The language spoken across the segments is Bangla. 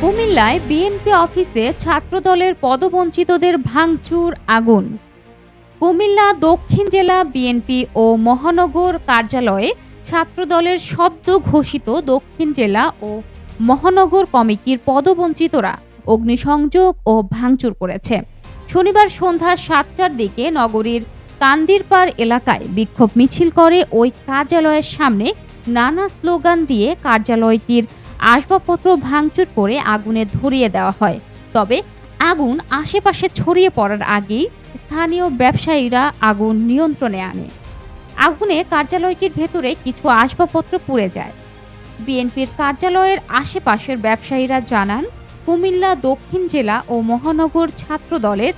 কুমিল্লায় বিএনপি অফিসে ছাত্রদলের পদবঞ্চিতদের ভাঙচুর আগুন। কুমিল্লা দক্ষিণ জেলা বিএনপি ও মহানগর কার্যালয়ে ছাত্রদলের সদ্য ঘোষিত দক্ষিণ জেলা ও মহানগর কমিটির পদবঞ্চিতরা অগ্নিসংযোগ ও ভাঙচুর করেছে। শনিবার সন্ধ্যা ৭টার দিকে নগরীর কান্দিরপাড় এলাকায় বিক্ষোভ মিছিল করে ওই কার্যালয়ের সামনে নানা স্লোগান দিয়ে কার্যালয়টির আসবাবপত্র ভাঙচুর করে আগুনে ধরিয়ে দেওয়া হয়। তবে আগুন আশেপাশে ছড়িয়ে পড়ার আগেই স্থানীয় ব্যবসায়ীরা আগুন নিয়ন্ত্রণে আনে। আগুনে কার্যালয়টির ভেতরে কিছু আসবাবপত্র পুড়ে যায়। বিএনপির কার্যালয়ের আশেপাশের ব্যবসায়ীরা জানান, কুমিল্লা দক্ষিণ জেলা ও মহানগর ছাত্র দলের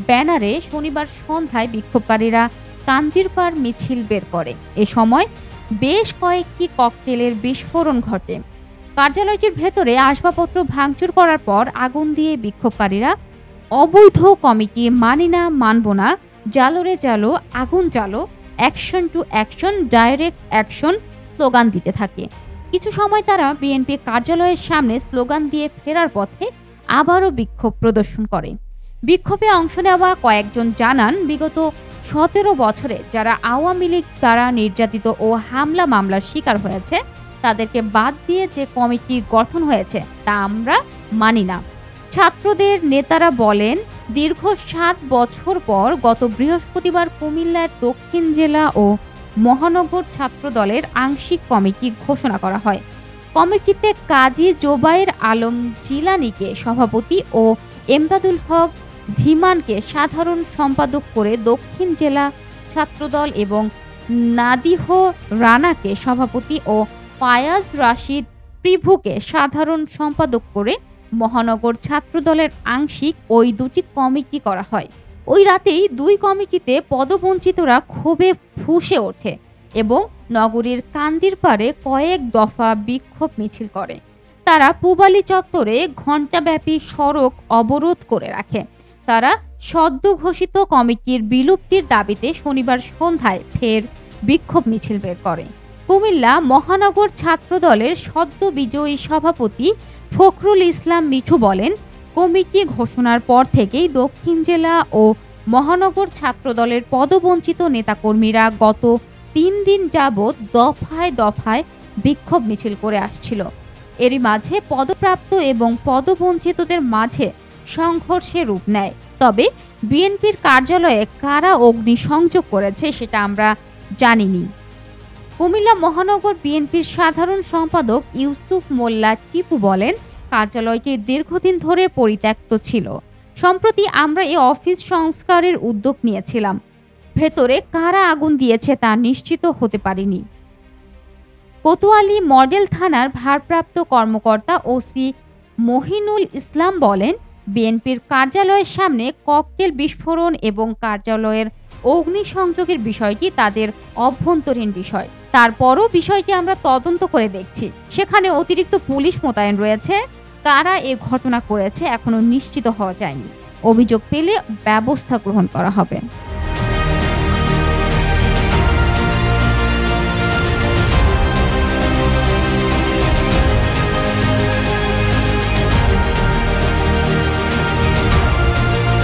ব্যানারে শনিবার সন্ধ্যায় বিক্ষোভকারীরা কান্দিরপাড় মিছিল বের করে। এ সময় বেশ কয়েকটি ককটেলের বিস্ফোরণ ঘটে। কার্যালয়টির ভেতরে আসবাবপত্র ভাঙচুর করার পর আগুন দিয়ে বিক্ষোভকারীরা অবৈধ কমিটি মানি না, মানব না, জালো রে জালো, আগুন জ্বালো, action to action, direct action slogan দিতে থাকে। কিছু সময় তারা বিএনপি কার্যালয়ের সামনে স্লোগান দিয়ে ফেরার পথে আবারও বিক্ষোভ প্রদর্শন করে। বিক্ষোভে অংশ নেওয়া কয়েকজন জানান, বিগত ১৭ বছরে যারা আওয়ামী লীগ দ্বারা নির্যাতিত ও হামলা মামলার শিকার হয়েছে তাদেরকে বাদ দিয়ে যে কমিটি গঠন হয়েছে তা আমরা মানি না। ছাত্রদের নেতারা বলেন, দীর্ঘ ৭ বছর পর গত বৃহস্পতিবার কুমিল্লার দক্ষিণ জেলা ও মহানগর ছাত্র দলের আংশিক কমিটি ঘোষণা করা হয়। কমিটিতে কাজী জোবায়ের আলম জিলানীকে সভাপতি ও এমদাদুল হক ধীমানকে সাধারণ সম্পাদক করে দক্ষিণ জেলা ছাত্রদল এবং নাদিহ রানাকে সভাপতি ও ফায়াজ রাশিদ প্রিভুকে সাধারণ সম্পাদক করে মহানগর ছাত্রদলের আংশিক ওই দুটি কমিটি করা হয়। ওই রাতেই দুই কমিটিতে পদবঞ্চিতরা ক্ষোভে ফুঁসে ওঠে এবং নগরীর কান্দিরপাড়ে কয়েক দফা বিক্ষোভ মিছিল করে। তারা পূবালী চত্বরে ঘণ্টাব্যাপী সড়ক অবরোধ করে রাখে। তারা সদ্য ঘোষিত কমিটির বিলুপ্তির দাবিতে শনিবার সন্ধ্যায় ফের বিক্ষোভ মিছিল বের করে। কুমিল্লা মহানগর ছাত্রদলের সদ্য বিজয়ী সভাপতি ফখরুল ইসলাম মিঠু বলেন, কমিটি ঘোষণার পর থেকেই দক্ষিণ জেলা ও মহানগর ছাত্রদলের পদবঞ্চিত নেতাকর্মীরা গত ৩ দিন যাবৎ দফায় দফায় বিক্ষোভ মিছিল করে আসছিল। এরই মাঝে পদপ্রাপ্ত এবং পদবঞ্চিতদের মাঝে সংঘর্ষের রূপ নেয়। তবে বিএনপির কার্যালয়ে কারা অগ্নিসংযোগ করেছে সেটা আমরা জানিনি। কুমিল্লা মহানগর বিএনপির সাধারণ সম্পাদক ইউসুফ মোল্লা টিপু বলেন, কার্যালয়টি দীর্ঘদিন ধরে পরিত্যক্ত ছিল। সম্প্রতি আমরা এই অফিস সংস্কারের উদ্যোগ নিয়েছিলাম। ভেতরে কারা আগুন দিয়েছে তা নিশ্চিত হতে পারিনি। কোতোয়ালি মডেল থানার ভারপ্রাপ্ত কর্মকর্তা ওসি মহিনুল ইসলাম বলেন, বিএনপির কার্যালয়ের সামনে ককটেল বিস্ফোরণ এবং কার্যালয়ের অগ্নিসংযোগের বিষয়টি তাদের অভ্যন্তরীণ বিষয়। তারপরও বিষয়টি আমরা তদন্ত করে দেখছি। সেখানে অতিরিক্ত পুলিশ মোতায়েন রয়েছে। কারা এ ঘটনা করেছে এখনো নিশ্চিত হওয়া যায়নি। অভিযোগ পেলে ব্যবস্থা গ্রহণ করা হবে।